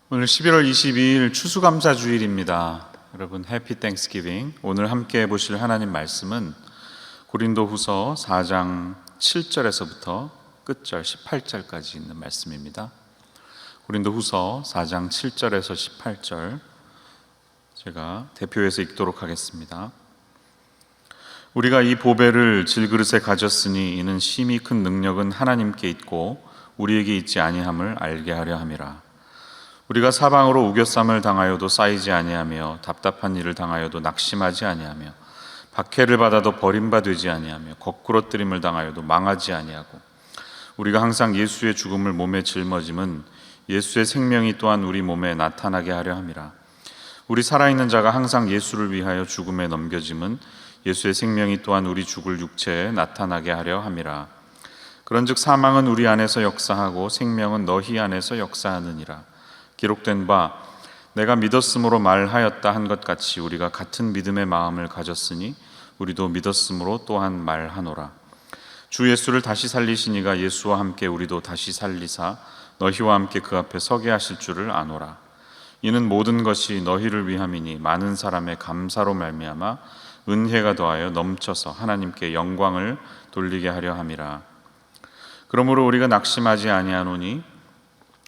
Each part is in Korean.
오늘 11월 22일 추수감사주일입니다. 여러분 해피 땡스기빙. 오늘 함께 보실 하나님 말씀은 고린도후서 4장 7절에서부터 끝절 18절까지 있는 말씀입니다. 고린도후서 4장 7절에서 18절 제가 대표해서 읽도록 하겠습니다. 우리가 이 보배를 질그릇에 가졌으니 이는 심히 큰 능력은 하나님께 있고 우리에게 있지 아니함을 알게 하려 함이라. 우리가 사방으로 우겨쌈을 당하여도 쌓이지 아니하며 답답한 일을 당하여도 낙심하지 아니하며 박해를 받아도 버림받지 아니하며 거꾸러뜨림을 당하여도 망하지 아니하고 우리가 항상 예수의 죽음을 몸에 짊어짐은 예수의 생명이 또한 우리 몸에 나타나게 하려 함이라. 우리 살아있는 자가 항상 예수를 위하여 죽음에 넘겨짐은 예수의 생명이 또한 우리 죽을 육체에 나타나게 하려 함이라. 그런즉 사망은 우리 안에서 역사하고 생명은 너희 안에서 역사하느니라. 기록된 바 내가 믿었으므로 말하였다 한 것 같이 우리가 같은 믿음의 마음을 가졌으니 우리도 믿었으므로 또한 말하노라. 주 예수를 다시 살리시니가 예수와 함께 우리도 다시 살리사 너희와 함께 그 앞에 서게 하실 줄을 아노라. 이는 모든 것이 너희를 위함이니 많은 사람의 감사로 말미암아 은혜가 더하여 넘쳐서 하나님께 영광을 돌리게 하려 함이라. 그러므로 우리가 낙심하지 아니하노니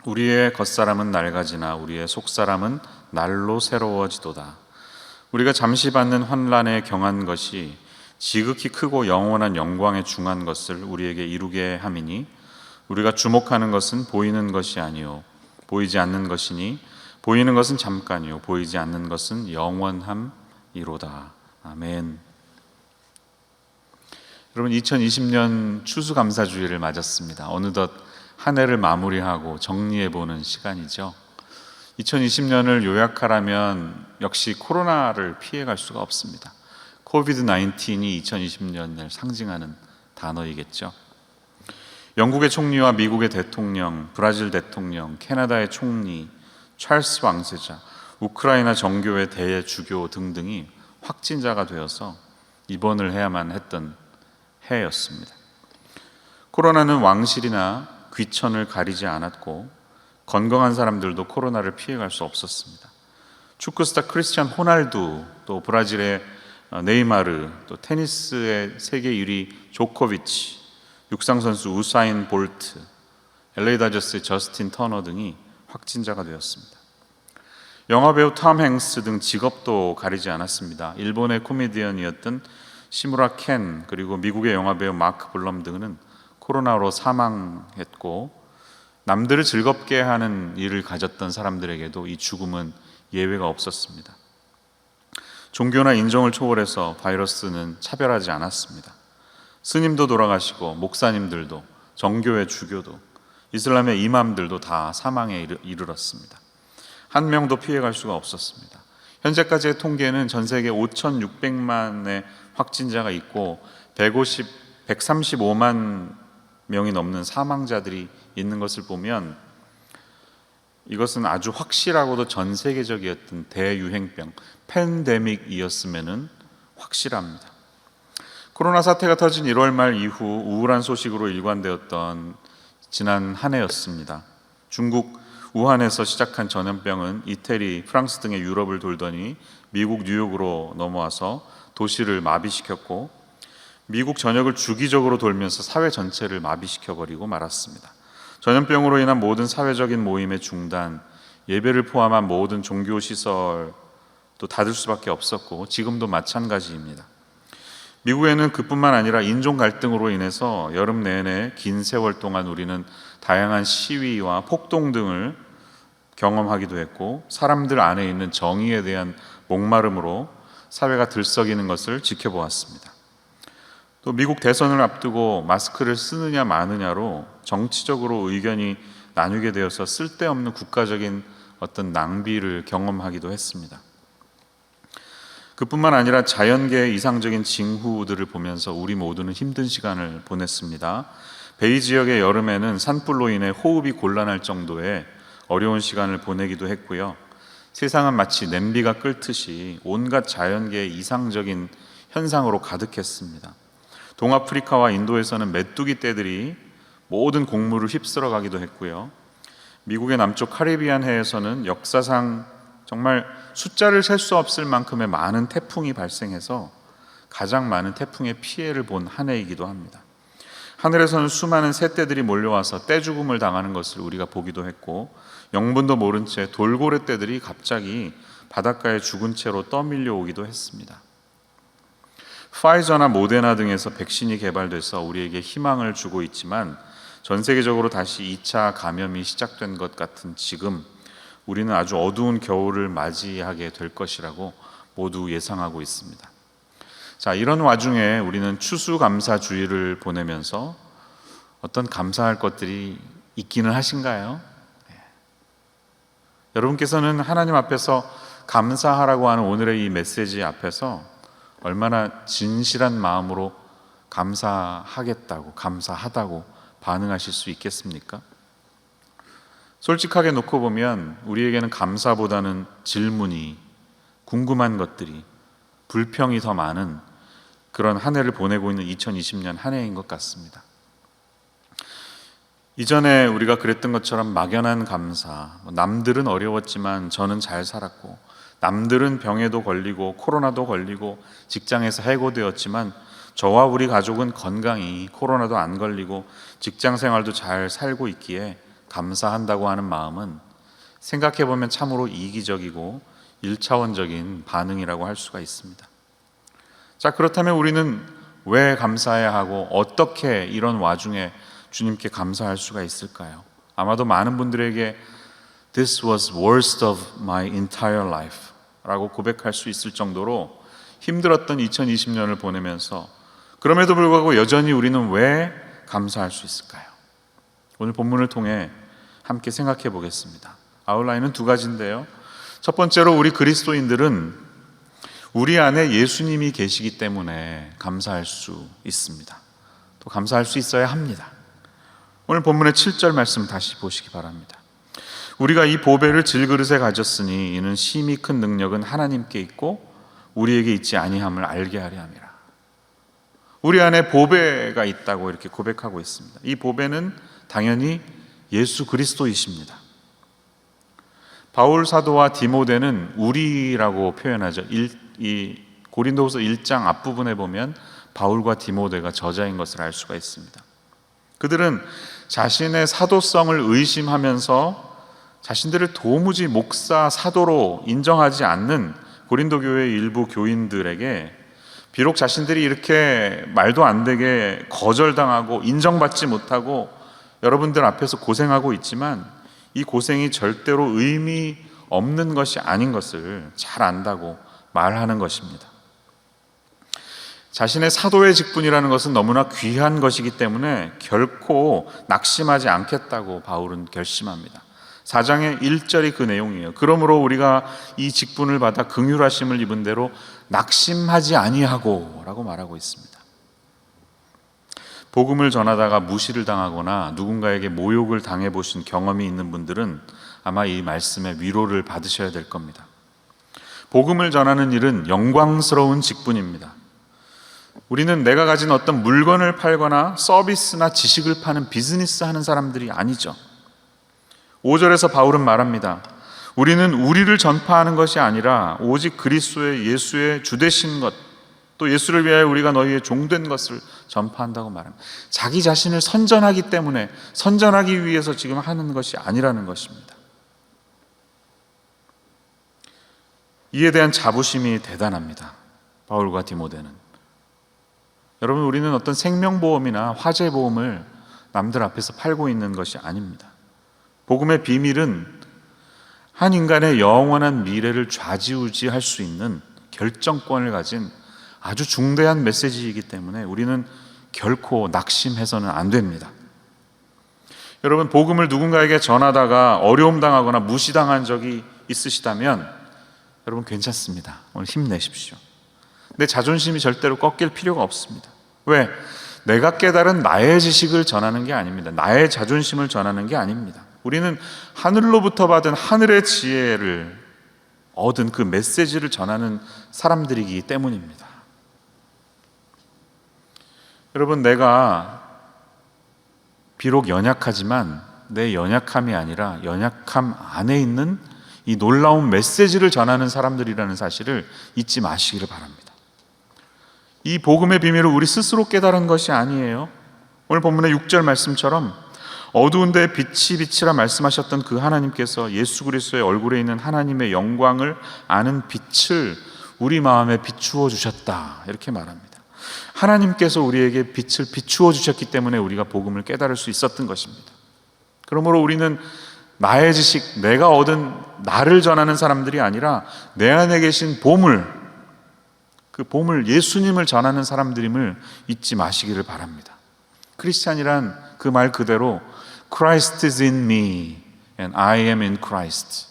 우리의 겉사람은 낡아지나 우리의 속사람은 날로 새로워지도다. 우리가 잠시 받는 환난에 경한 것이 지극히 크고 영원한 영광에 중한 것을 우리에게 이루게 함이니 우리가 주목하는 것은 보이는 것이 아니요 보이지 않는 것이니 보이는 것은 잠깐이요 보이지 않는 것은 영원함이로다. 아멘. 여러분, 2020년 추수감사주일을 맞았습니다. 어느덧 한 해를 마무리하고 정리해보는 시간이죠. 2020년을 요약하라면 역시 코로나를 피해갈 수가 없습니다. 코비드-19이 2020년을 상징하는 단어이겠죠. 영국의 총리와 미국의 대통령, 브라질 대통령, 캐나다의 총리, 찰스 왕세자, 우크라이나 정교회 대주교 등등이 확진자가 되어서 입원을 해야만 했던 해였습니다. 코로나는 왕실이나 귀천을 가리지 않았고 건강한 사람들도 코로나를 피해갈 수 없었습니다. 축구스타 크리스티안 호날두, 또 브라질의 네이마르, 또 테니스의 세계 1위 조코비치, 육상선수 우사인 볼트, LA 다저스의 저스틴 터너 등이 확진자가 되었습니다. 영화배우 톰 행스 등 직업도 가리지 않았습니다. 일본의 코미디언이었던 시무라 켄, 그리고 미국의 영화배우 마크 블럼 등은 코로나로 사망했고 남들을 즐겁게 하는 일을 가졌던 사람들에게도 이 죽음은 예외가 없었습니다. 종교나 인종을 초월해서 바이러스는 차별하지 않았습니다. 스님도 돌아가시고 목사님들도, 정교의 주교도, 이슬람의 이맘들도 다 사망에 이르렀습니다. 한 명도 피해갈 수가 없었습니다. 현재까지의 통계는 전 세계 5,600만의 확진자가 있고 135만 명이 넘는 사망자들이 있는 것을 보면 이것은 아주 확실하고도 전 세계적이었던 대유행병, 팬데믹이었음에는 확실합니다. 코로나 사태가 터진 1월 말 이후 우울한 소식으로 일관되었던 지난 한 해였습니다. 중국 우한에서 시작한 전염병은 이태리, 프랑스 등의 유럽을 돌더니 미국 뉴욕으로 넘어와서 도시를 마비시켰고 미국 전역을 주기적으로 돌면서 사회 전체를 마비시켜버리고 말았습니다. 전염병으로 인한 모든 사회적인 모임의 중단, 예배를 포함한 모든 종교시설도 닫을 수밖에 없었고 지금도 마찬가지입니다. 미국에는 그뿐만 아니라 인종 갈등으로 인해서 여름 내내 긴 세월 동안 우리는 다양한 시위와 폭동 등을 경험하기도 했고 사람들 안에 있는 정의에 대한 목마름으로 사회가 들썩이는 것을 지켜보았습니다. 또 미국 대선을 앞두고 마스크를 쓰느냐 마느냐로 정치적으로 의견이 나뉘게 되어서 쓸데없는 국가적인 어떤 낭비를 경험하기도 했습니다. 그뿐만 아니라 자연계의 이상적인 징후들을 보면서 우리 모두는 힘든 시간을 보냈습니다. 베이 지역의 여름에는 산불로 인해 호흡이 곤란할 정도의 어려운 시간을 보내기도 했고요. 세상은 마치 냄비가 끓듯이 온갖 자연계의 이상적인 현상으로 가득했습니다. 동아프리카와 인도에서는 메뚜기 떼들이 모든 곡물을 휩쓸어 가기도 했고요. 미국의 남쪽 카리비안 해에서는 역사상 정말 숫자를 셀 수 없을 만큼의 많은 태풍이 발생해서 가장 많은 태풍의 피해를 본 한 해이기도 합니다. 하늘에서는 수많은 새떼들이 몰려와서 떼죽음을 당하는 것을 우리가 보기도 했고, 영문도 모른 채 돌고래 떼들이 갑자기 바닷가에 죽은 채로 떠밀려 오기도 했습니다. 파이저나 모데나 등에서 백신이 개발돼서 우리에게 희망을 주고 있지만, 전 세계적으로 다시 2차 감염이 시작된 것 같은 지금 우리는 아주 어두운 겨울을 맞이하게 될 것이라고 모두 예상하고 있습니다. 자, 이런 와중에 우리는 추수감사주의를 보내면서 어떤 감사할 것들이 있기는 하신가요? 여러분께서는 하나님 앞에서 감사하라고 하는 오늘의 이 메시지 앞에서 얼마나 진실한 마음으로 감사하겠다고, 감사하다고 반응하실 수 있겠습니까? 솔직하게 놓고 보면 우리에게는 감사보다는 질문이, 궁금한 것들이, 불평이 더 많은 그런 한 해를 보내고 있는 2020년 한 해인 것 같습니다. 이전에 우리가 그랬던 것처럼 막연한 감사, 남들은 어려웠지만 저는 잘 살았고, 남들은 병에도 걸리고 코로나도 걸리고 직장에서 해고되었지만 저와 우리 가족은 건강히 코로나도 안 걸리고 직장 생활도 잘 살고 있기에 감사한다고 하는 마음은 생각해보면 참으로 이기적이고 1차원적인 반응이라고 할 수가 있습니다. 자, 그렇다면 우리는 왜 감사해야 하고 어떻게 이런 와중에 주님께 감사할 수가 있을까요? 아마도 많은 분들에게 This was worst of my entire life 라고 고백할 수 있을 정도로 힘들었던 2020년을 보내면서 그럼에도 불구하고 여전히 우리는 왜 감사할 수 있을까요? 오늘 본문을 통해 함께 생각해 보겠습니다. 아웃라인은 두 가지인데요. 첫 번째로 우리 그리스도인들은 우리 안에 예수님이 계시기 때문에 감사할 수 있습니다. 또 감사할 수 있어야 합니다. 오늘 본문의 7절 말씀 다시 보시기 바랍니다. 우리가 이 보배를 질그릇에 가졌으니 이는 심히 큰 능력은 하나님께 있고 우리에게 있지 아니함을 알게 하려 함이라. 우리 안에 보배가 있다고 이렇게 고백하고 있습니다. 이 보배는 당연히 예수 그리스도이십니다. 바울 사도와 디모데는 우리라고 표현하죠. 이 고린도후서 1장 앞부분에 보면 바울과 디모데가 저자인 것을 알 수가 있습니다. 그들은 자신의 사도성을 의심하면서 자신들을 도무지 목사, 사도로 인정하지 않는 고린도 교회의 일부 교인들에게 비록 자신들이 이렇게 말도 안 되게 거절당하고 인정받지 못하고 여러분들 앞에서 고생하고 있지만 이 고생이 절대로 의미 없는 것이 아닌 것을 잘 안다고 말하는 것입니다. 자신의 사도의 직분이라는 것은 너무나 귀한 것이기 때문에 결코 낙심하지 않겠다고 바울은 결심합니다. 4장의 1절이 그 내용이에요. 그러므로 우리가 이 직분을 받아 긍휼하심을 입은 대로 낙심하지 아니하고 라고 말하고 있습니다. 복음을 전하다가 무시를 당하거나 누군가에게 모욕을 당해보신 경험이 있는 분들은 아마 이 말씀에 위로를 받으셔야 될 겁니다. 복음을 전하는 일은 영광스러운 직분입니다. 우리는 내가 가진 어떤 물건을 팔거나 서비스나 지식을 파는 비즈니스 하는 사람들이 아니죠. 5절에서 바울은 말합니다. 우리는 우리를 전파하는 것이 아니라 오직 그리스도의 예수의 주되신 것, 또 예수를 위하여 우리가 너희의 종된 것을 전파한다고 말합니다. 자기 자신을 선전하기 때문에 선전하기 위해서 지금 하는 것이 아니라는 것입니다. 이에 대한 자부심이 대단합니다. 바울과 디모데는. 여러분, 우리는 어떤 생명보험이나 화재보험을 남들 앞에서 팔고 있는 것이 아닙니다. 복음의 비밀은 한 인간의 영원한 미래를 좌지우지할 수 있는 결정권을 가진 아주 중대한 메시지이기 때문에 우리는 결코 낙심해서는 안 됩니다. 여러분, 복음을 누군가에게 전하다가 어려움 당하거나 무시당한 적이 있으시다면 여러분 괜찮습니다. 오늘 힘내십시오. 내 자존심이 절대로 꺾일 필요가 없습니다. 왜? 내가 깨달은 나의 지식을 전하는 게 아닙니다. 나의 자존심을 전하는 게 아닙니다. 우리는 하늘로부터 받은 하늘의 지혜를 얻은 그 메시지를 전하는 사람들이기 때문입니다. 여러분, 내가 비록 연약하지만 내 연약함이 아니라 연약함 안에 있는 이 놀라운 메시지를 전하는 사람들이라는 사실을 잊지 마시기를 바랍니다. 이 복음의 비밀을 우리 스스로 깨달은 것이 아니에요. 오늘 본문의 6절 말씀처럼 어두운 데에 빛이 빛이라 말씀하셨던 그 하나님께서 예수 그리스도의 얼굴에 있는 하나님의 영광을 아는 빛을 우리 마음에 비추어 주셨다, 이렇게 말합니다. 하나님께서 우리에게 빛을 비추어 주셨기 때문에 우리가 복음을 깨달을 수 있었던 것입니다. 그러므로 우리는 나의 지식, 내가 얻은 나를 전하는 사람들이 아니라 내 안에 계신 보물, 그 보물 예수님을 전하는 사람들임을 잊지 마시기를 바랍니다. 크리스찬이란 그 말 그대로 Christ is in me and I am in Christ,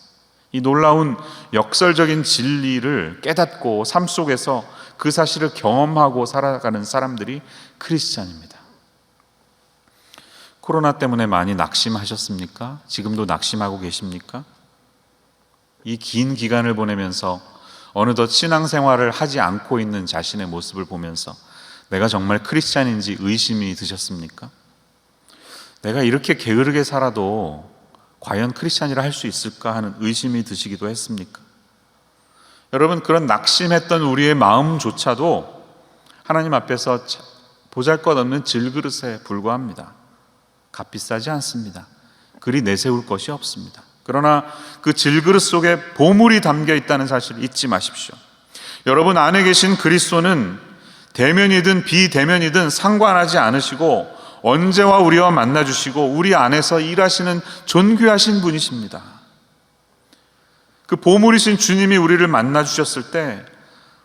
이 놀라운 역설적인 진리를 깨닫고 삶 속에서 그 사실을 경험하고 살아가는 사람들이 크리스찬입니다. 코로나 때문에 많이 낙심하셨습니까? 지금도 낙심하고 계십니까? 이 긴 기간을 보내면서 어느덧 신앙생활을 하지 않고 있는 자신의 모습을 보면서 내가 정말 크리스찬인지 의심이 드셨습니까? 내가 이렇게 게으르게 살아도 과연 크리스찬이라 할 수 있을까 하는 의심이 드시기도 했습니까? 여러분, 그런 낙심했던 우리의 마음조차도 하나님 앞에서 보잘것없는 질그릇에 불과합니다. 값비싸지 않습니다. 그리 내세울 것이 없습니다. 그러나 그 질그릇 속에 보물이 담겨 있다는 사실을 잊지 마십시오. 여러분 안에 계신 그리스도는 대면이든 비대면이든 상관하지 않으시고 언제와 우리와 만나주시고 우리 안에서 일하시는 존귀하신 분이십니다. 그 보물이신 주님이 우리를 만나주셨을 때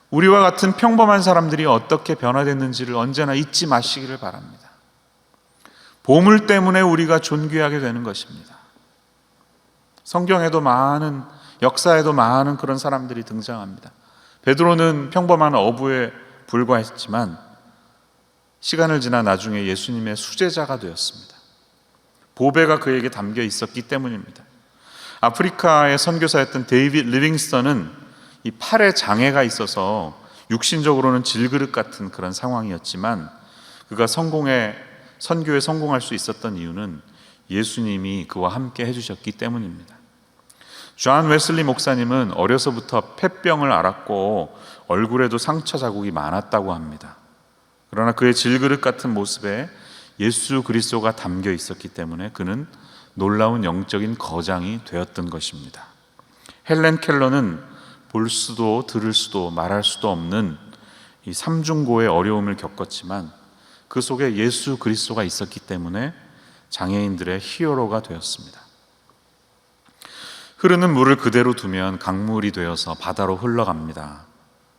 우리와 같은 평범한 사람들이 어떻게 변화됐는지를 언제나 잊지 마시기를 바랍니다. 보물 때문에 우리가 존귀하게 되는 것입니다. 성경에도 많은, 역사에도 많은 그런 사람들이 등장합니다. 베드로는 평범한 어부에 불과했지만 시간을 지나 나중에 예수님의 수제자가 되었습니다. 보배가 그에게 담겨 있었기 때문입니다. 아프리카의 선교사였던 데이빗 리빙스턴은 이 팔에 장애가 있어서 육신적으로는 질그릇 같은 그런 상황이었지만 그가 선교에 성공할 수 있었던 이유는 예수님이 그와 함께 해주셨기 때문입니다. 존 웨슬리 목사님은 어려서부터 폐병을 앓았고 얼굴에도 상처 자국이 많았다고 합니다. 그러나 그의 질그릇 같은 모습에 예수 그리스도가 담겨 있었기 때문에 그는 놀라운 영적인 거장이 되었던 것입니다. 헬렌 켈러는 볼 수도 들을 수도 말할 수도 없는 이 삼중고의 어려움을 겪었지만 그 속에 예수 그리스도가 있었기 때문에 장애인들의 히어로가 되었습니다. 흐르는 물을 그대로 두면 강물이 되어서 바다로 흘러갑니다.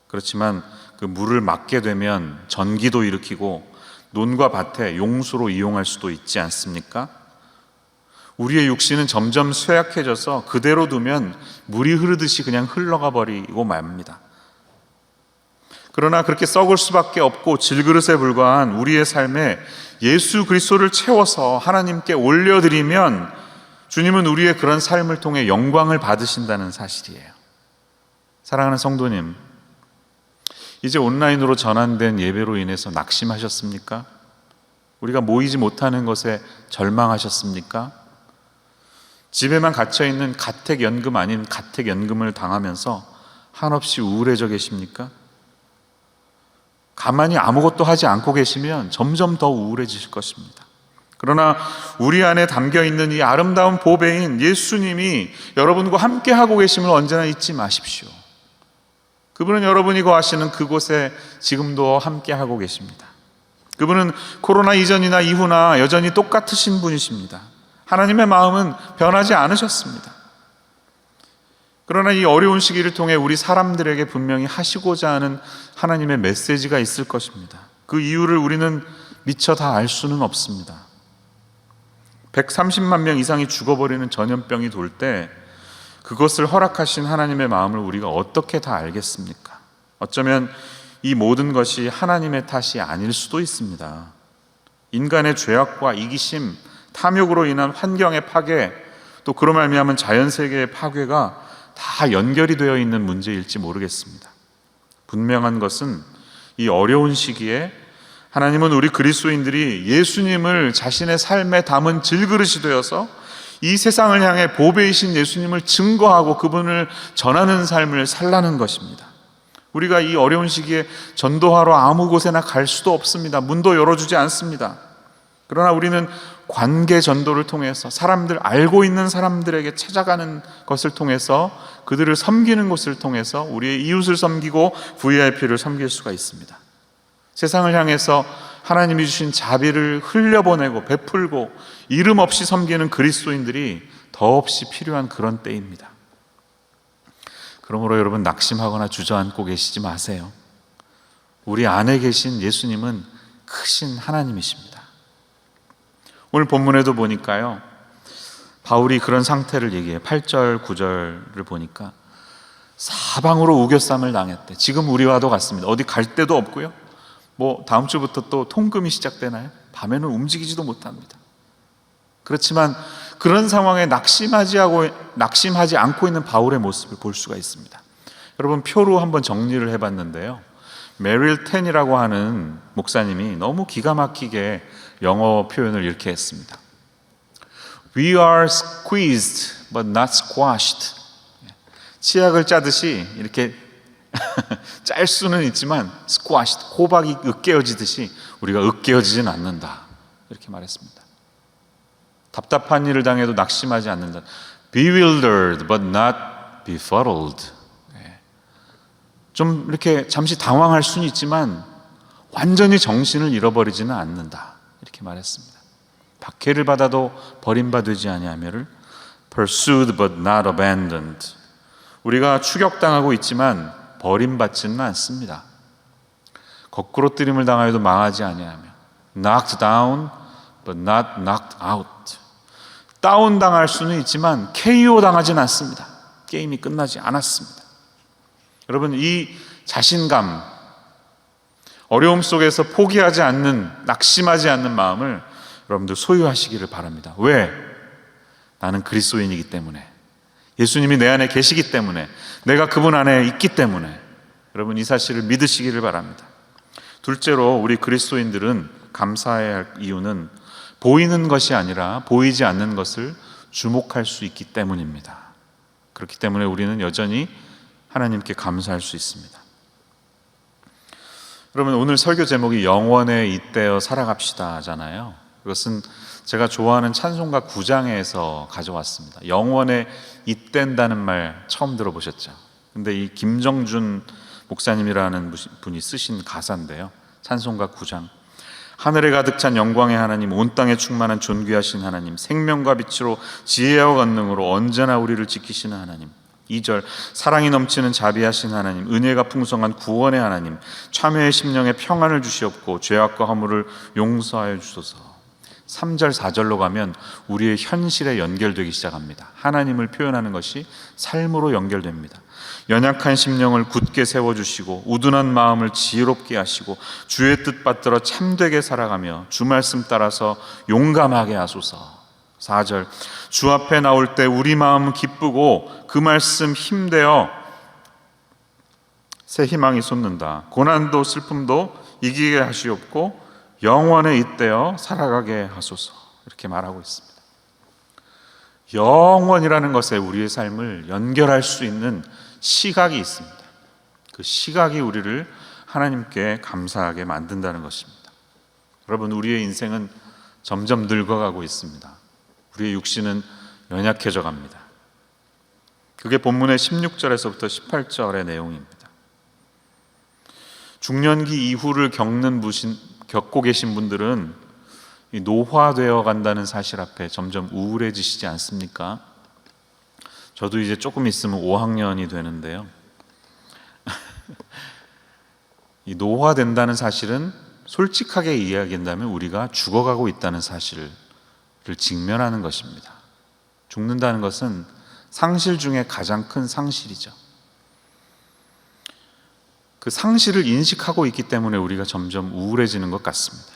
그렇지만 그 물을 막게 되면 전기도 일으키고 논과 밭에 용수로 이용할 수도 있지 않습니까? 우리의 육신은 점점 쇠약해져서 그대로 두면 물이 흐르듯이 그냥 흘러가 버리고 맙니다. 그러나 그렇게 썩을 수밖에 없고 질그릇에 불과한 우리의 삶에 예수 그리스도를 채워서 하나님께 올려드리면 주님은 우리의 그런 삶을 통해 영광을 받으신다는 사실이에요. 사랑하는 성도님, 이제 온라인으로 전환된 예배로 인해서 낙심하셨습니까? 우리가 모이지 못하는 것에 절망하셨습니까? 집에만 갇혀있는 가택연금 아닌 가택연금을 당하면서 한없이 우울해져 계십니까? 가만히 아무것도 하지 않고 계시면 점점 더 우울해지실 것입니다. 그러나 우리 안에 담겨있는 이 아름다운 보배인 예수님이 여러분과 함께 하고 계심을 언제나 잊지 마십시오. 그분은 여러분이 거하시는 그곳에 지금도 함께 하고 계십니다. 그분은 코로나 이전이나 이후나 여전히 똑같으신 분이십니다. 하나님의 마음은 변하지 않으셨습니다. 그러나 이 어려운 시기를 통해 우리 사람들에게 분명히 하시고자 하는 하나님의 메시지가 있을 것입니다. 그 이유를 우리는 미처 다 알 수는 없습니다. 130만 명 이상이 죽어버리는 전염병이 돌 때 그것을 허락하신 하나님의 마음을 우리가 어떻게 다 알겠습니까? 어쩌면 이 모든 것이 하나님의 탓이 아닐 수도 있습니다. 인간의 죄악과 이기심, 탐욕으로 인한 환경의 파괴, 또 그로 말미암은 자연세계의 파괴가 다 연결이 되어 있는 문제일지 모르겠습니다. 분명한 것은 이 어려운 시기에 하나님은 우리 그리스도인들이 예수님을 자신의 삶에 담은 질그릇이 되어서 이 세상을 향해 보배이신 예수님을 증거하고 그분을 전하는 삶을 살라는 것입니다. 우리가 이 어려운 시기에 전도하러 아무 곳에나 갈 수도 없습니다. 문도 열어주지 않습니다. 그러나 우리는 관계 전도를 통해서 사람들, 알고 있는 사람들에게 찾아가는 것을 통해서, 그들을 섬기는 것을 통해서 우리의 이웃을 섬기고 VIP를 섬길 수가 있습니다. 세상을 향해서 하나님이 주신 자비를 흘려보내고 베풀고 이름 없이 섬기는 그리스도인들이 더없이 필요한 그런 때입니다. 그러므로 여러분, 낙심하거나 주저앉고 계시지 마세요. 우리 안에 계신 예수님은 크신 하나님이십니다. 오늘 본문에도 보니까요, 바울이 그런 상태를 얘기해요. 8절 9절을 보니까 사방으로 우겨쌈을 당했대. 지금 우리와도 같습니다. 어디 갈 데도 없고요, 다음 주부터 또 통금이 시작되나요? 밤에는 움직이지도 못합니다. 그렇지만 그런 상황에 낙심하지 않고 있는 바울의 모습을 볼 수가 있습니다. 여러분, 표로 한번 정리를 해봤는데요, 메릴 텐이라고 하는 목사님이 너무 기가 막히게 영어 표현을 이렇게 했습니다. We are squeezed but not squashed. 치약을 짜듯이 이렇게 짤 수는 있지만 squashed, 호박이 으깨어지듯이 우리가 으깨어지진 않는다, 이렇게 말했습니다. 답답한 일을 당해도 낙심하지 않는다. Bewildered but not befuddled. 좀 이렇게 잠시 당황할 수는 있지만 완전히 정신을 잃어버리지는 않는다, 이렇게 말했습니다. 박해를 받아도 버림받지 아니하며를 pursued but not abandoned. 우리가 추격당하고 있지만 버림받지는 않습니다. 거꾸로 뜨림을 당하여도 망하지 아니하며 knocked down but not knocked out. 다운 당할 수는 있지만 KO 당하지는 않습니다. 게임이 끝나지 않았습니다. 여러분, 이 자신감, 어려움 속에서 포기하지 않는, 낙심하지 않는 마음을 여러분들 소유하시기를 바랍니다. 왜? 나는 그리스도인이기 때문에, 예수님이 내 안에 계시기 때문에, 내가 그분 안에 있기 때문에. 여러분, 이 사실을 믿으시기를 바랍니다. 둘째로, 우리 그리스도인들은 감사해야 할 이유는 보이는 것이 아니라 보이지 않는 것을 주목할 수 있기 때문입니다. 그렇기 때문에 우리는 여전히 하나님께 감사할 수 있습니다. 여러분, 오늘 설교 제목이 영원에 잇대어 살아갑시다잖아요. 그것은 제가 좋아하는 찬송가 9장에서 가져왔습니다. 영원에 잇댄다는 말 처음 들어보셨죠? 근데 이 김정준 목사님이라는 분이 쓰신 가사인데요, 찬송가 9장. 하늘에 가득 찬 영광의 하나님, 온 땅에 충만한 존귀하신 하나님, 생명과 빛으로 지혜와 권능으로 언제나 우리를 지키시는 하나님. 2절, 사랑이 넘치는 자비하신 하나님, 은혜가 풍성한 구원의 하나님, 참회의 심령에 평안을 주시옵고 죄악과 허물을 용서하여 주소서. 3절 4절로 가면 우리의 현실에 연결되기 시작합니다. 하나님을 표현하는 것이 삶으로 연결됩니다. 연약한 심령을 굳게 세워주시고 우둔한 마음을 지혜롭게 하시고 주의 뜻 받들어 참되게 살아가며 주 말씀 따라서 용감하게 하소서. 4절, 주 앞에 나올 때 우리 마음 기쁘고 그 말씀 힘되어 새 희망이 솟는다. 고난도 슬픔도 이기게 하시옵고 영원에 잇대어 살아가게 하소서. 이렇게 말하고 있습니다. 영원이라는 것에 우리의 삶을 연결할 수 있는 시각이 있습니다. 그 시각이 우리를 하나님께 감사하게 만든다는 것입니다. 여러분, 우리의 인생은 점점 늙어가고 있습니다. 우리의 육신은 연약해져 갑니다. 그게 본문의 16절에서부터 18절의 내용입니다. 중년기 이후를 겪고 계신 분들은 노화되어 간다는 사실 앞에 점점 우울해지시지 않습니까? 저도 이제 조금 있으면 5학년이 되는데요. 이 노화된다는 사실은 솔직하게 이야기한다면 우리가 죽어가고 있다는 사실을 직면하는 것입니다. 죽는다는 것은 상실 중에 가장 큰 상실이죠. 그 상실을 인식하고 있기 때문에 우리가 점점 우울해지는 것 같습니다.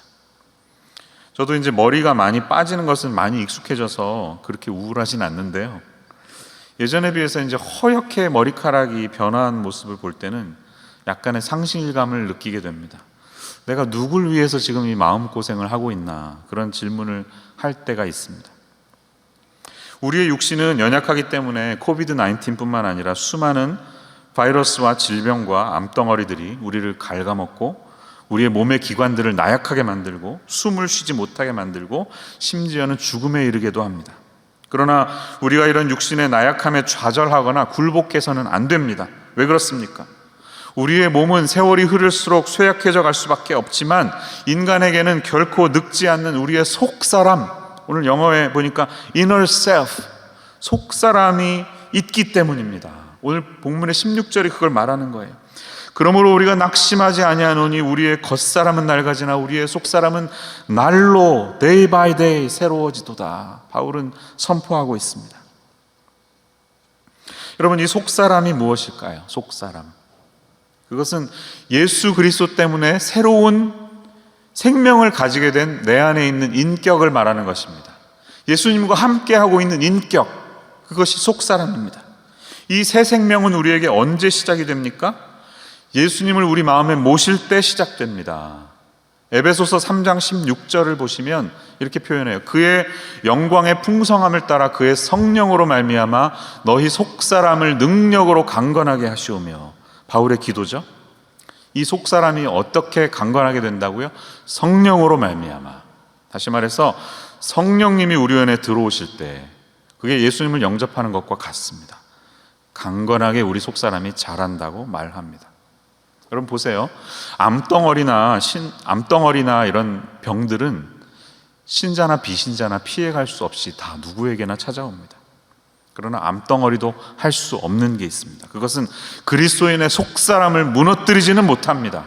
저도 이제 머리가 많이 빠지는 것은 많이 익숙해져서 그렇게 우울하진 않는데요, 예전에 비해서 이제 허옇게 머리카락이 변화한 모습을 볼 때는 약간의 상실감을 느끼게 됩니다. 내가 누굴 위해서 지금 이 마음고생을 하고 있나, 그런 질문을 할 때가 있습니다. 우리의 육신은 연약하기 때문에 코비드 19뿐만 아니라 수많은 바이러스와 질병과 암덩어리들이 우리를 갉아먹고 우리의 몸의 기관들을 나약하게 만들고 숨을 쉬지 못하게 만들고 심지어는 죽음에 이르게도 합니다. 그러나 우리가 이런 육신의 나약함에 좌절하거나 굴복해서는 안 됩니다. 왜 그렇습니까? 우리의 몸은 세월이 흐를수록 쇠약해져 갈 수밖에 없지만 인간에게는 결코 늙지 않는 우리의 속사람, 오늘 영어에 보니까 inner self, 속사람이 있기 때문입니다. 오늘 본문의 16절이 그걸 말하는 거예요. 그러므로 우리가 낙심하지 아니하노니 우리의 겉사람은 낡아지나 우리의 속사람은 날로 day by day 새로워지도다. 바울은 선포하고 있습니다. 여러분, 이 속사람이 무엇일까요? 속사람, 그것은 예수 그리스도 때문에 새로운 생명을 가지게 된 내 안에 있는 인격을 말하는 것입니다. 예수님과 함께하고 있는 인격, 그것이 속사람입니다. 이 새 생명은 우리에게 언제 시작이 됩니까? 예수님을 우리 마음에 모실 때 시작됩니다. 에베소서 3장 16절을 보시면 이렇게 표현해요. 그의 영광의 풍성함을 따라 그의 성령으로 말미암아 너희 속사람을 능력으로 강건하게 하시오며. 바울의 기도죠. 이 속사람이 어떻게 강건하게 된다고요? 성령으로 말미암아. 다시 말해서 성령님이 우리 안에 들어오실 때 그게 예수님을 영접하는 것과 같습니다. 강건하게 우리 속사람이 자란다고 말합니다. 여러분 보세요. 암덩어리나 이런 병들은 신자나 비신자나 피해갈 수 없이 다 누구에게나 찾아옵니다. 그러나 암덩어리도 할 수 없는 게 있습니다. 그것은 그리스도인의 속사람을 무너뜨리지는 못합니다.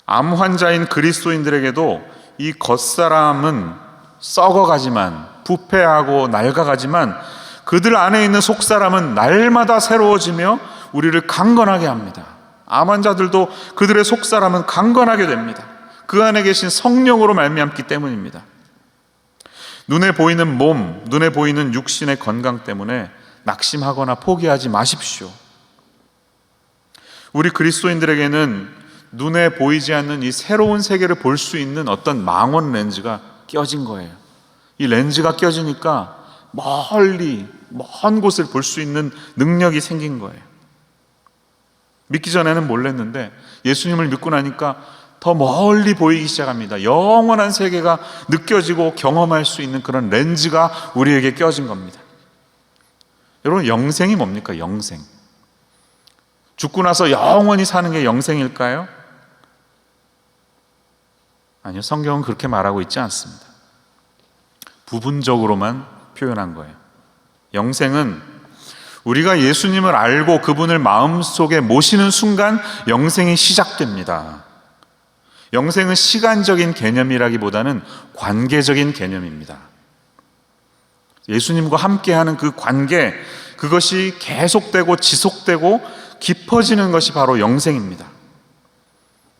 암 환자인 그리스도인들에게도 이 겉사람은 썩어가지만, 부패하고 낡아가지만 그들 안에 있는 속사람은 날마다 새로워지며 우리를 강건하게 합니다. 암 환자들도 그들의 속사람은 강건하게 됩니다. 그 안에 계신 성령으로 말미암기 때문입니다. 눈에 보이는 몸, 눈에 보이는 육신의 건강 때문에 낙심하거나 포기하지 마십시오. 우리 그리스도인들에게는 눈에 보이지 않는 이 새로운 세계를 볼 수 있는 어떤 망원 렌즈가 껴진 거예요. 이 렌즈가 껴지니까 멀리, 먼 곳을 볼 수 있는 능력이 생긴 거예요. 믿기 전에는 몰랐는데 예수님을 믿고 나니까 더 멀리 보이기 시작합니다. 영원한 세계가 느껴지고 경험할 수 있는 그런 렌즈가 우리에게 껴진 겁니다. 여러분, 영생이 뭡니까? 영생. 죽고 나서 영원히 사는 게 영생일까요? 아니요, 성경은 그렇게 말하고 있지 않습니다. 부분적으로만 표현한 거예요. 영생은 우리가 예수님을 알고 그분을 마음속에 모시는 순간 영생이 시작됩니다. 영생은 시간적인 개념이라기보다는 관계적인 개념입니다. 예수님과 함께하는 그 관계, 그것이 계속되고 지속되고 깊어지는 것이 바로 영생입니다.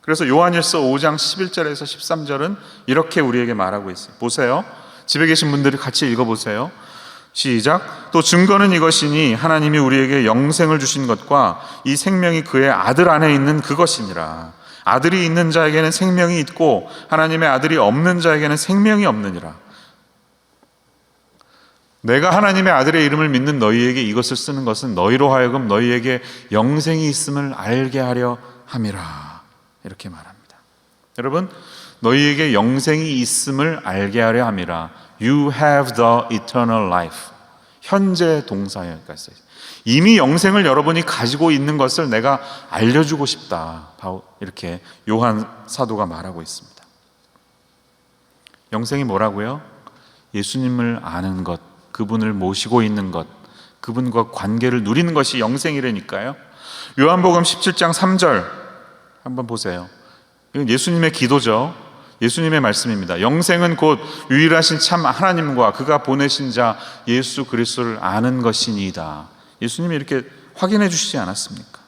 그래서 요한일서 5장 11절에서 13절은 이렇게 우리에게 말하고 있어요. 보세요. 집에 계신 분들이 같이 읽어보세요. 시작. 또 증거는 이것이니 하나님이 우리에게 영생을 주신 것과 이 생명이 그의 아들 안에 있는 그것이니라. 아들이 있는 자에게는 생명이 있고 하나님의 아들이 없는 자에게는 생명이 없느니라. 내가 하나님의 아들의 이름을 믿는 너희에게 이것을 쓰는 것은 너희로 하여금 너희에게 영생이 있음을 알게 하려 함이라. 이렇게 말합니다. 여러분, 너희에게 영생이 있음을 알게 하려 함이라. You have the eternal life. 현재 동사가 있어요. 이미 영생을 여러분이 가지고 있는 것을 내가 알려주고 싶다. 이렇게 요한 사도가 말하고 있습니다. 영생이 뭐라고요? 예수님을 아는 것, 그분을 모시고 있는 것, 그분과 관계를 누리는 것이 영생이라니까요. 요한복음 17장 3절 한번 보세요. 이건 예수님의 기도죠. 예수님의 말씀입니다. 영생은 곧 유일하신 참 하나님과 그가 보내신 자 예수 그리스도를 아는 것이니이다. 예수님이 이렇게 확인해 주시지 않았습니까?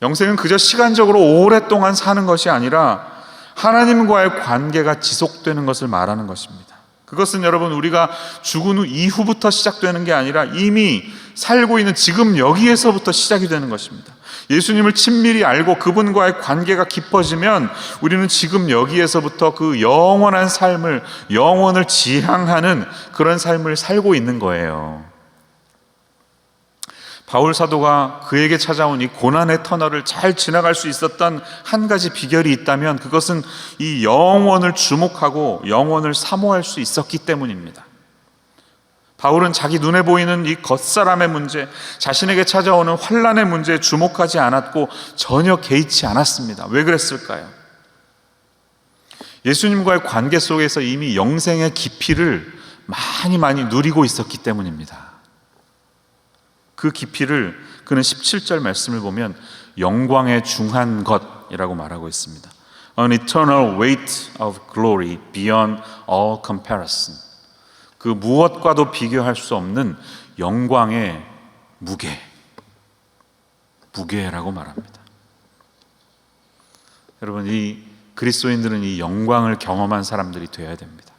영생은 그저 시간적으로 오랫동안 사는 것이 아니라 하나님과의 관계가 지속되는 것을 말하는 것입니다. 그것은 여러분, 우리가 죽은 후 이후부터 시작되는 게 아니라 이미 살고 있는 지금 여기에서부터 시작이 되는 것입니다. 예수님을 친밀히 알고 그분과의 관계가 깊어지면 우리는 지금 여기에서부터 그 영원한 삶을, 영원을 지향하는 그런 삶을 살고 있는 거예요. 바울 사도가 그에게 찾아온 이 고난의 터널을 잘 지나갈 수 있었던 한 가지 비결이 있다면 그것은 이 영원을 주목하고 영원을 사모할 수 있었기 때문입니다. 바울은 자기 눈에 보이는 이 겉사람의 문제, 자신에게 찾아오는 환난의 문제에 주목하지 않았고 전혀 개의치 않았습니다. 왜 그랬을까요? 예수님과의 관계 속에서 이미 영생의 깊이를 많이 누리고 있었기 때문입니다. 그 깊이를 그는 17절 말씀을 보면 영광의 중한 것이라고 말하고 있습니다. An eternal weight of glory beyond all comparison. 그 무엇과도 비교할 수 없는 영광의 무게라고 말합니다. 여러분, 이 그리스도인들은 이 영광을 경험한 사람들이 되어야 됩니다.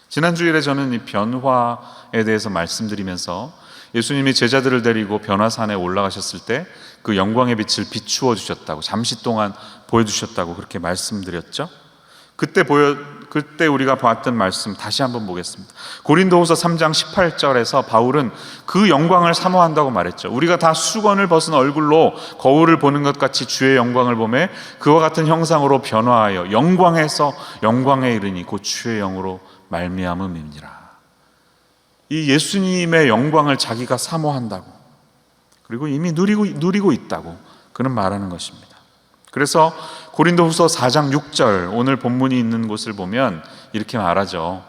지난 주일에 저는 이 변화에 대해서 말씀드리면서 예수님이 제자들을 데리고 변화산에 올라가셨을 때 그 영광의 빛을 비추어 주셨다고, 잠시 동안 보여주셨다고 그렇게 말씀드렸죠. 그때 우리가 봤던 말씀 다시 한번 보겠습니다. 고린도후서 3장 18절에서 바울은 그 영광을 사모한다고 말했죠. 우리가 다 수건을 벗은 얼굴로 거울을 보는 것 같이 주의 영광을 보매 그와 같은 형상으로 변화하여 영광에서 영광에 이르니 곧 주의 영으로 말미암음이니라. 이 예수님의 영광을 자기가 사모한다고, 그리고 이미 누리고 있다고 그는 말하는 것입니다. 그래서 고린도후서 4장 6절, 오늘 본문이 있는 곳을 보면 이렇게 말하죠.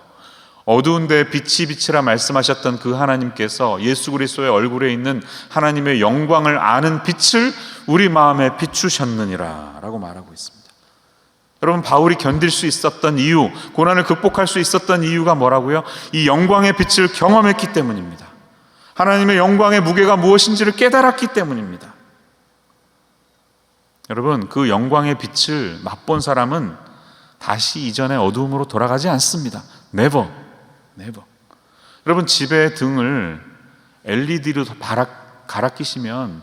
어두운 데 빛이 빛이라 말씀하셨던 그 하나님께서 예수 그리스도의 얼굴에 있는 하나님의 영광을 아는 빛을 우리 마음에 비추셨느니라 라고 말하고 있습니다. 여러분, 바울이 견딜 수 있었던 이유, 고난을 극복할 수 있었던 이유가 뭐라고요? 이 영광의 빛을 경험했기 때문입니다. 하나님의 영광의 무게가 무엇인지를 깨달았기 때문입니다. 여러분, 그 영광의 빛을 맛본 사람은 다시 이전의 어두움으로 돌아가지 않습니다. Never. 여러분, 집에 등을 LED로 갈아 끼시면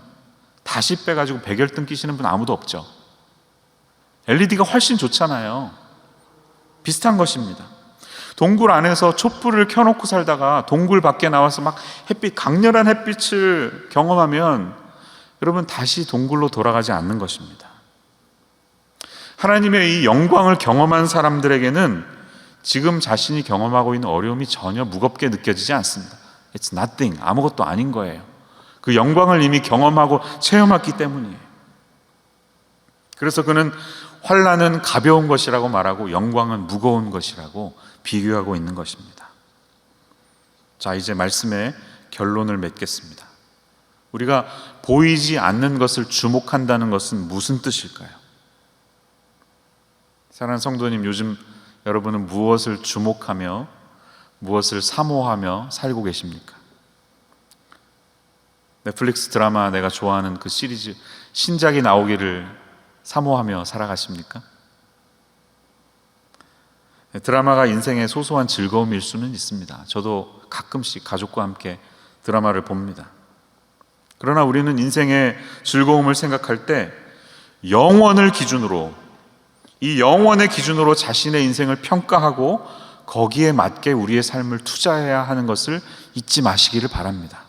다시 빼가지고 백열등 끼시는 분 아무도 없죠. LED가 훨씬 좋잖아요. 비슷한 것입니다. 동굴 안에서 촛불을 켜놓고 살다가 동굴 밖에 나와서 막 강렬한 햇빛을 경험하면 여러분 다시 동굴로 돌아가지 않는 것입니다. 하나님의 이 영광을 경험한 사람들에게는 지금 자신이 경험하고 있는 어려움이 전혀 무겁게 느껴지지 않습니다. It's nothing, 아무것도 아닌 거예요. 그 영광을 이미 경험하고 체험했기 때문이에요. 그래서 그는 환난은 가벼운 것이라고 말하고 영광은 무거운 것이라고 비교하고 있는 것입니다. 자, 이제 말씀의 결론을 맺겠습니다. 우리가 보이지 않는 것을 주목한다는 것은 무슨 뜻일까요? 사랑하는 성도님, 요즘 여러분은 무엇을 주목하며 무엇을 사모하며 살고 계십니까? 넷플릭스 드라마 내가 좋아하는 그 시리즈 신작이 나오기를 사모하며 살아가십니까? 드라마가 인생의 소소한 즐거움일 수는 있습니다. 저도 가끔씩 가족과 함께 드라마를 봅니다. 그러나 우리는 인생의 즐거움을 생각할 때 영원을 기준으로, 이 영원의 기준으로 자신의 인생을 평가하고 거기에 맞게 우리의 삶을 투자해야 하는 것을 잊지 마시기를 바랍니다.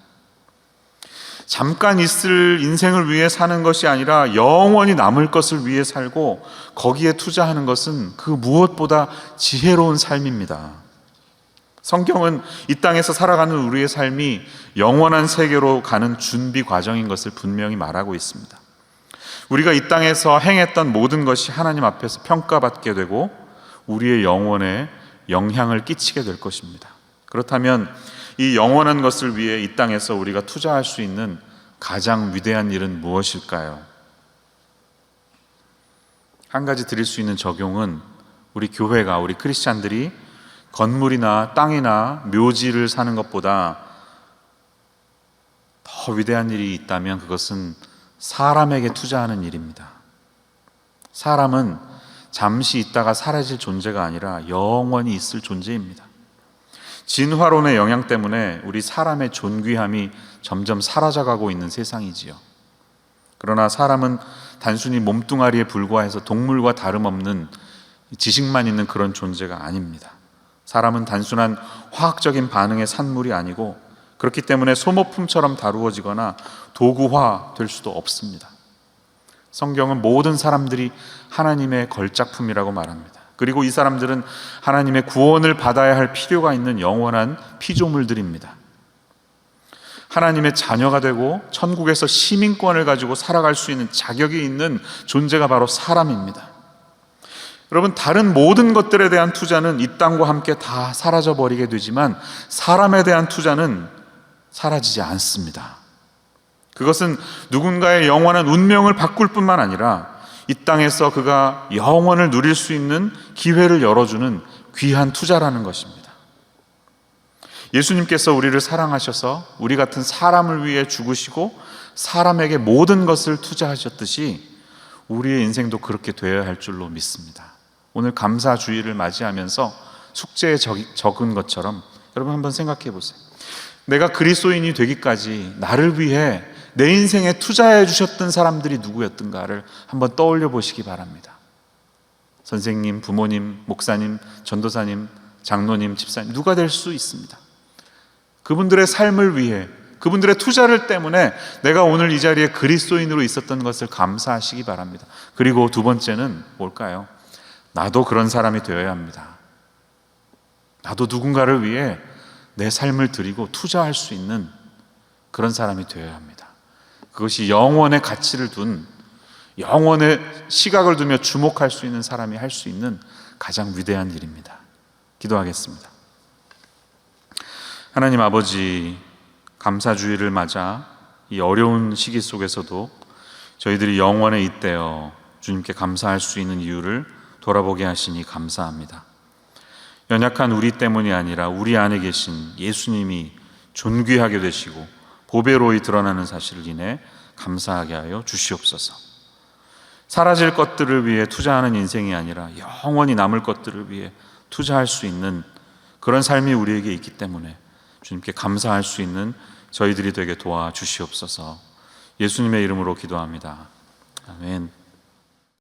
잠깐 있을 인생을 위해 사는 것이 아니라 영원히 남을 것을 위해 살고 거기에 투자하는 것은 그 무엇보다 지혜로운 삶입니다. 성경은 이 땅에서 살아가는 우리의 삶이 영원한 세계로 가는 준비 과정인 것을 분명히 말하고 있습니다. 우리가 이 땅에서 행했던 모든 것이 하나님 앞에서 평가받게 되고 우리의 영혼에 영향을 끼치게 될 것입니다. 그렇다면 이 영원한 것을 위해 이 땅에서 우리가 투자할 수 있는 가장 위대한 일은 무엇일까요? 한 가지 드릴 수 있는 적용은 우리 교회가, 우리 크리스찬들이 건물이나 땅이나 묘지를 사는 것보다 더 위대한 일이 있다면 그것은 사람에게 투자하는 일입니다. 사람은 잠시 있다가 사라질 존재가 아니라 영원히 있을 존재입니다. 진화론의 영향 때문에 우리 사람의 존귀함이 점점 사라져가고 있는 세상이지요. 그러나 사람은 단순히 몸뚱아리에 불과해서 동물과 다름없는 지식만 있는 그런 존재가 아닙니다. 사람은 단순한 화학적인 반응의 산물이 아니고 그렇기 때문에 소모품처럼 다루어지거나 도구화 될 수도 없습니다. 성경은 모든 사람들이 하나님의 걸작품이라고 말합니다. 그리고 이 사람들은 하나님의 구원을 받아야 할 필요가 있는 영원한 피조물들입니다. 하나님의 자녀가 되고 천국에서 시민권을 가지고 살아갈 수 있는 자격이 있는 존재가 바로 사람입니다. 여러분, 다른 모든 것들에 대한 투자는 이 땅과 함께 다 사라져 버리게 되지만 사람에 대한 투자는 사라지지 않습니다. 그것은 누군가의 영원한 운명을 바꿀 뿐만 아니라 이 땅에서 그가 영원을 누릴 수 있는 기회를 열어주는 귀한 투자라는 것입니다. 예수님께서 우리를 사랑하셔서 우리 같은 사람을 위해 죽으시고 사람에게 모든 것을 투자하셨듯이 우리의 인생도 그렇게 되어야 할 줄로 믿습니다. 오늘 감사주일을 맞이하면서 숙제에 적은 것처럼 여러분 한번 생각해 보세요. 내가 그리스도인이 되기까지 나를 위해 내 인생에 투자해 주셨던 사람들이 누구였던가를 한번 떠올려 보시기 바랍니다. 선생님, 부모님, 목사님, 전도사님, 장로님, 집사님, 누가 될 수 있습니다. 그분들의 삶을 위해, 그분들의 투자를 때문에 내가 오늘 이 자리에 그리스도인으로 있었던 것을 감사하시기 바랍니다. 그리고 두 번째는 뭘까요? 나도 그런 사람이 되어야 합니다. 나도 누군가를 위해 내 삶을 드리고 투자할 수 있는 그런 사람이 되어야 합니다. 그것이 영원의 가치를 둔, 영원의 시각을 두며 주목할 수 있는 사람이 할 수 있는 가장 위대한 일입니다. 기도하겠습니다. 하나님 아버지, 감사주일을 맞아 이 어려운 시기 속에서도 저희들이 영원에 잇대어 주님께 감사할 수 있는 이유를 돌아보게 하시니 감사합니다. 연약한 우리 때문이 아니라 우리 안에 계신 예수님이 존귀하게 되시고 보배로이 드러나는 사실을 인해 감사하게 하여 주시옵소서. 사라질 것들을 위해 투자하는 인생이 아니라 영원히 남을 것들을 위해 투자할 수 있는 그런 삶이 우리에게 있기 때문에 주님께 감사할 수 있는 저희들이 되게 도와주시옵소서. 예수님의 이름으로 기도합니다. 아멘.